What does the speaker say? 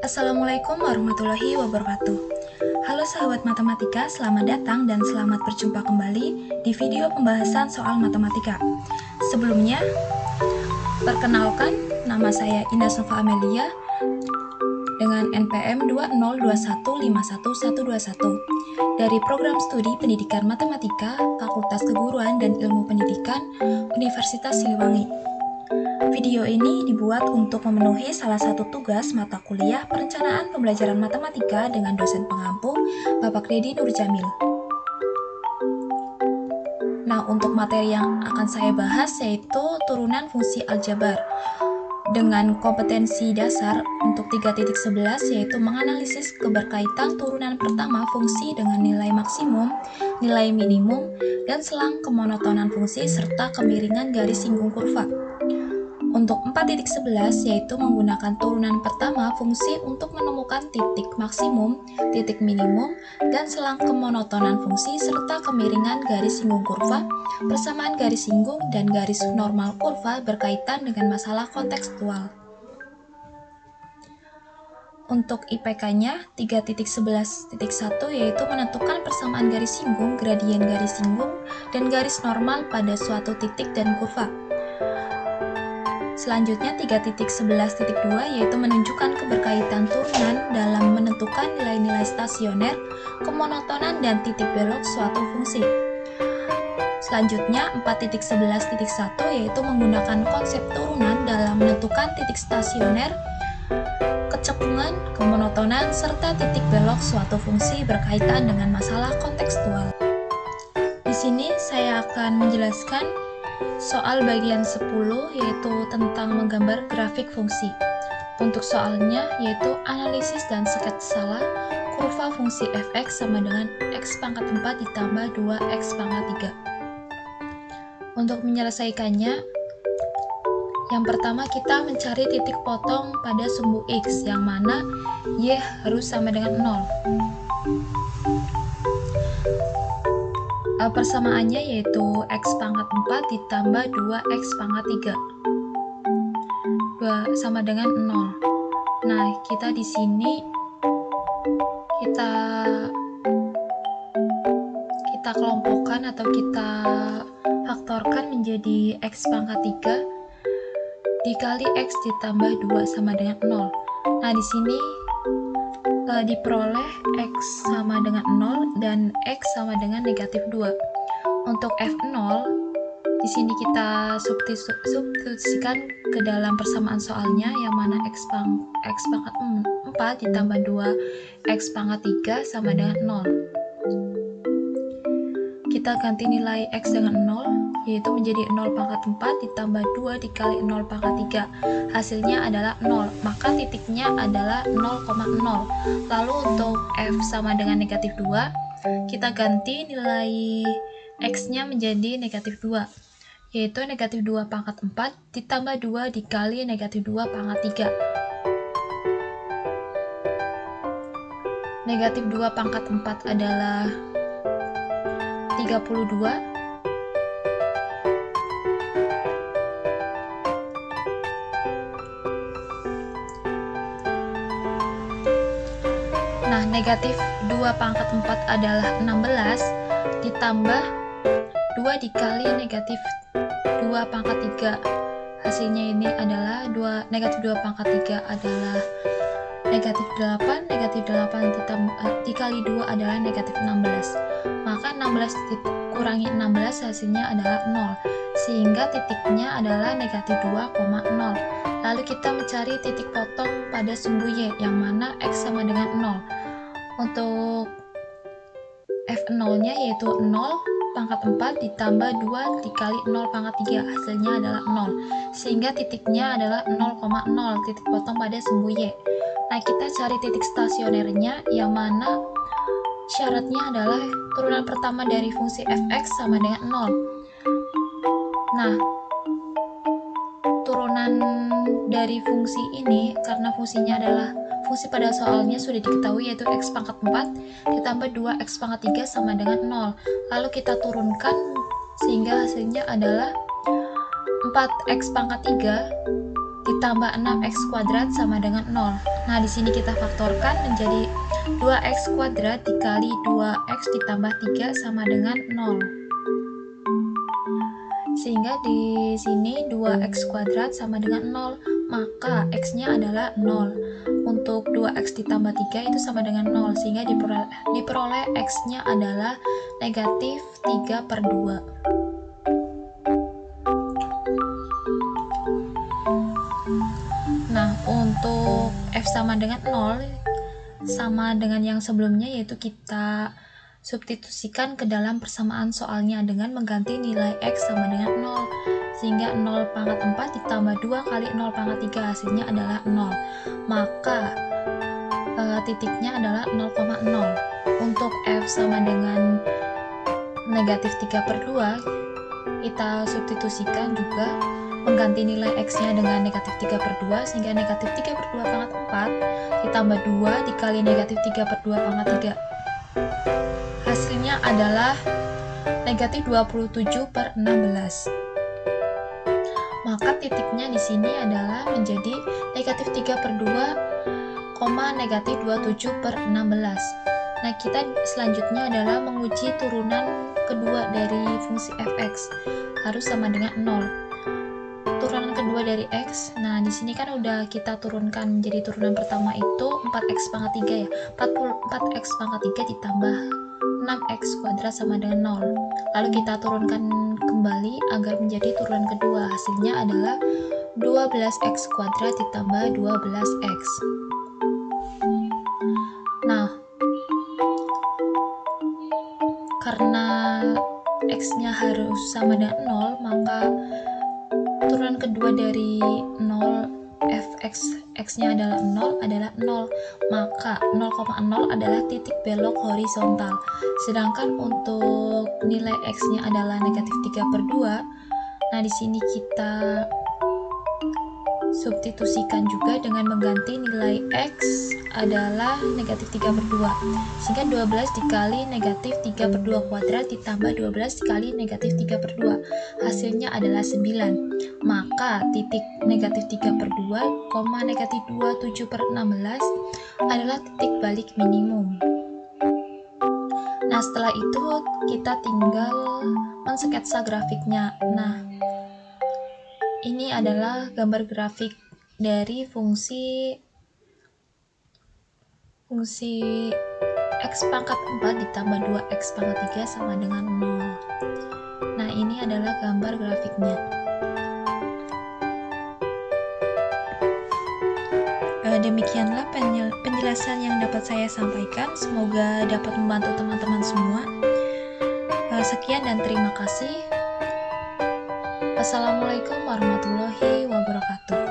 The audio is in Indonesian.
Assalamualaikum warahmatullahi wabarakatuh. Halo sahabat matematika, selamat datang dan selamat berjumpa kembali di video pembahasan soal matematika. Sebelumnya, perkenalkan, nama saya Indah Nova Amelia dengan NPM 202151121 dari Program Studi Pendidikan Matematika, Fakultas Keguruan dan Ilmu Pendidikan, Universitas Siliwangi. Video ini dibuat untuk memenuhi salah satu tugas mata kuliah Perencanaan Pembelajaran Matematika dengan dosen pengampu, Bapak Dedi Nurjamil. Nah, untuk materi yang akan saya bahas yaitu turunan fungsi aljabar dengan kompetensi dasar untuk 3.11 yaitu menganalisis keberkaitan turunan pertama fungsi dengan nilai maksimum, nilai minimum, dan selang kemonotonan fungsi serta kemiringan garis singgung kurva. Untuk 4.11 yaitu menggunakan turunan pertama fungsi untuk menemukan titik maksimum, titik minimum, dan selang kemonotonan fungsi serta kemiringan garis singgung kurva, persamaan garis singgung, dan garis normal kurva berkaitan dengan masalah kontekstual. Untuk IPK-nya 3.11.1 yaitu menentukan persamaan garis singgung, gradien garis singgung, dan garis normal pada suatu titik dan kurva. Selanjutnya 3.11.2 yaitu menunjukkan keberkaitan turunan dalam menentukan nilai-nilai stasioner, kemonotonan, dan titik belok suatu fungsi. Selanjutnya 4.11.1 yaitu menggunakan konsep turunan dalam menentukan titik stasioner, kecekungan, kemonotonan, serta titik belok suatu fungsi berkaitan dengan masalah kontekstual. Di sini saya akan menjelaskan soal bagian 10 yaitu tentang menggambar grafik fungsi. Untuk soalnya yaitu analisis dan sketsa kurva fungsi fx sama dengan x pangkat 4 ditambah 2x pangkat 3. Untuk menyelesaikannya, yang pertama kita mencari titik potong pada sumbu x yang mana y harus sama dengan 0. Persamaannya yaitu x pangkat 4 ditambah 2x pangkat 3 2 sama dengan 0. Nah, kita di sini kita kelompokkan atau kita faktorkan menjadi x pangkat 3 dikali x ditambah 2 sama dengan 0. Nah, di sini diperoleh x sama dengan 0 dan x sama dengan negatif 2. Untuk f0 di sini kita substitusikan ke dalam persamaan soalnya yang mana x pangkat 4 ditambah 2 x pangkat 3 sama dengan 0. Kita ganti nilai x dengan 0 yaitu menjadi 0 pangkat 4 ditambah 2 dikali 0 pangkat 3. Hasilnya adalah 0, maka titiknya adalah 0,0. Lalu untuk f sama dengan negatif 2, kita ganti nilai x-nya menjadi negatif 2, yaitu negatif 2 pangkat 4 ditambah 2 dikali negatif 2 pangkat 3. Negatif 2 pangkat 4 adalah 32. Nah, negatif 2 pangkat 4 adalah 16 ditambah 2 dikali negatif 2 pangkat 3. Hasilnya ini adalah negatif 2 pangkat 3 adalah negatif 8, negatif 8 dikali 2 adalah negatif 16. Maka 16 kurangi 16 hasilnya adalah 0, sehingga titiknya adalah negatif 2,0. Lalu kita mencari titik potong pada sumbu y yang mana x sama dengan 0. Untuk f0-nya yaitu 0 pangkat 4 ditambah 2 dikali 0 pangkat 3, hasilnya adalah 0, sehingga titiknya adalah 0,0, titik potong pada sumbu y. Nah, kita cari titik stasionernya yang mana syaratnya adalah turunan pertama dari fungsi fx sama dengan 0. Nah, turunan dari fungsi ini karena fungsinya adalah fungsi pada soalnya sudah diketahui yaitu x pangkat 4 ditambah 2x pangkat 3 sama dengan 0. Lalu kita turunkan sehingga hasilnya adalah 4x pangkat 3 ditambah 6x kuadrat sama dengan 0. Nah, di sini kita faktorkan menjadi 2x kuadrat dikali 2x ditambah 3 sama dengan 0. Sehingga di sini 2x kuadrat sama dengan 0, maka x-nya adalah 0. Untuk 2x ditambah 3 itu sama dengan 0, sehingga diperoleh x-nya adalah negatif 3/2. Nah, untuk f sama dengan 0, sama dengan yang sebelumnya, yaitu kita substitusikan ke dalam persamaan soalnya dengan mengganti nilai x sama dengan 0, sehingga 0 pangkat 4 ditambah 2 kali 0 pangkat 3 hasilnya adalah 0, maka titiknya adalah 0,0. Untuk f sama dengan negatif 3/2, kita substitusikan juga mengganti nilai x-nya dengan negatif 3/2, sehingga negatif 3/2 pangkat 4 ditambah 2 dikali negatif 3/2 pangkat 3. Hasilnya adalah negatif 27/16. Maka titiknya di sini adalah menjadi negatif 3/2, negatif 27/16. Nah, kita selanjutnya adalah menguji turunan kedua dari fungsi fx, harus sama dengan 0. Turunan kedua dari x, nah di sini kan udah kita turunkan, jadi turunan pertama itu 4x pangkat 3 ya, 4x pangkat 3 ditambah 6x kuadrat sama dengan 0. Lalu kita turunkan kembali agar menjadi turunan kedua, hasilnya adalah 12x kuadrat ditambah 12x. Nah, karena x-nya harus sama dengan 0, maka turunan kedua dari 0 fx, x-nya adalah 0, maka 0,0 adalah titik belok horizontal. Sedangkan untuk nilai x-nya adalah negatif 3/2. Nah, di sini kita substitusikan juga dengan mengganti nilai x adalah negatif 3/2, sehingga 12 dikali negatif 3/2 kuadrat ditambah 12 dikali negatif 3/2 hasilnya adalah 9, maka titik negatif 3/2, negatif 27/16 adalah titik balik minimum. Nah, setelah itu kita tinggal mensketsa grafiknya. Nah, ini adalah gambar grafik dari fungsi x pangkat 4 ditambah 2x pangkat 3 sama dengan 0. Nah, ini adalah gambar grafiknya. Demikianlah penjelasan yang dapat saya sampaikan. Semoga dapat membantu teman-teman semua. Sekian dan terima kasih. Assalamualaikum warahmatullahi wabarakatuh.